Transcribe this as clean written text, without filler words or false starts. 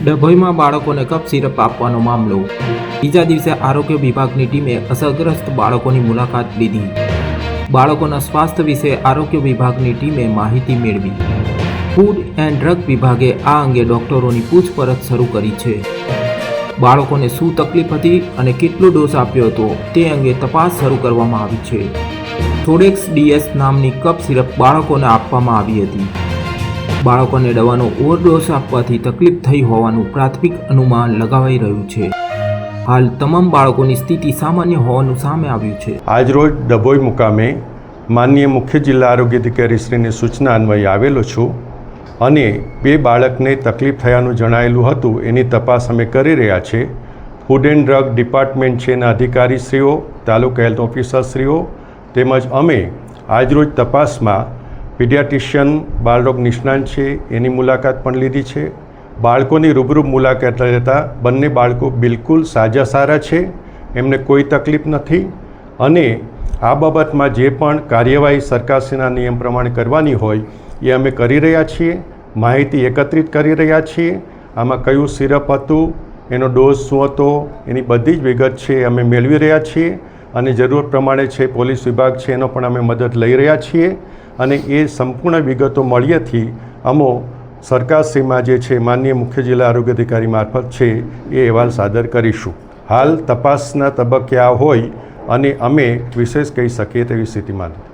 ડભોઈમાં બાળકોને કફ સિરપ આપવાનો મામલો। બીજા દિવસે આરોગ્ય વિભાગની ટીમે અસરગ્રસ્ત બાળકોની મુલાકાત લીધી। બાળકોના સ્વાસ્થ્ય વિશે આરોગ્ય વિભાગની ટીમે માહિતી મેળવી। ફૂડ એન્ડ ડ્રગ વિભાગે આ અંગે ડોક્ટરોની પૂછપરછ શરૂ કરી છે। બાળકોને શું તકલીફ હતી અને કેટલો ડોઝ આપ્યો હતો તે અંગે તપાસ શરૂ કરવામાં આવી છે। થોડેક્સ ડીએસ નામની કફ સિરપ બાળકોને આપવામાં આવી હતી। બાળકોને દવાનો ઓવરડોઝ આપવાથી તકલીફ થઈ હોવાનું પ્રાથમિક અનુમાન લગાવાઈ રહ્યું છે। હાલ તમામ બાળકોની સ્થિતિ સામાન્ય હોવાનું સામે આવ્યું છે। આજરોજ ડભોઈ મુકામે માનનીય મુખ્ય જિલ્લા આરોગ્ય અધિકારી શ્રીની સૂચના અન્વયે આવેલો છું અને બે બાળકને તકલીફ થયાનું જણાયેલું હતું એની તપાસ અમે કરી રહ્યા છીએ। ફૂડ એન્ડ ડ્રગ ડિપાર્ટમેન્ટ છે એના અધિકારીશ્રીઓ, તાલુકા હેલ્થ ઓફિસરશ્રીઓ તેમજ અમે આજરોજ તપાસમાં પીડિયાટ્રિશિયન બાળરોગ નિષ્ણાંત છે એની મુલાકાત પણ લીધી છે। બાળકોની રૂબરૂ મુલાકાત લેતા બંને બાળકો બિલકુલ સાજા સારા છે, એમને કોઈ તકલીફ નથી અને આ બાબતમાં જે પણ કાર્યવાહી સરકારશ્રીના નિયમ પ્રમાણે કરવાની હોય એ અમે કરી રહ્યા છીએ। માહિતી એકત્રિત કરી રહ્યા છીએ। આમાં કયું સિરપ હતું, એનો ડોઝ શું હતો, એની બધી જ વિગત છે અમે મેળવી રહ્યા છીએ અને જરૂર પ્રમાણે છે પોલીસ વિભાગ છે એનો પણ અમે મદદ લઈ રહ્યા છીએ અને એ સંપૂર્ણ વિગતો મળ્યાથી અમો સરકારશ્રીમાં જે છે માનનીય મુખ્ય જિલ્લા આરોગ્ય અધિકારી મારફત છે એ અહેવાલ સાદર કરીશું। હાલ તપાસના તબક્કે આ હોય અને અમે વિશેષ કહી શકીએ તેવી સ્થિતિમાં નથી।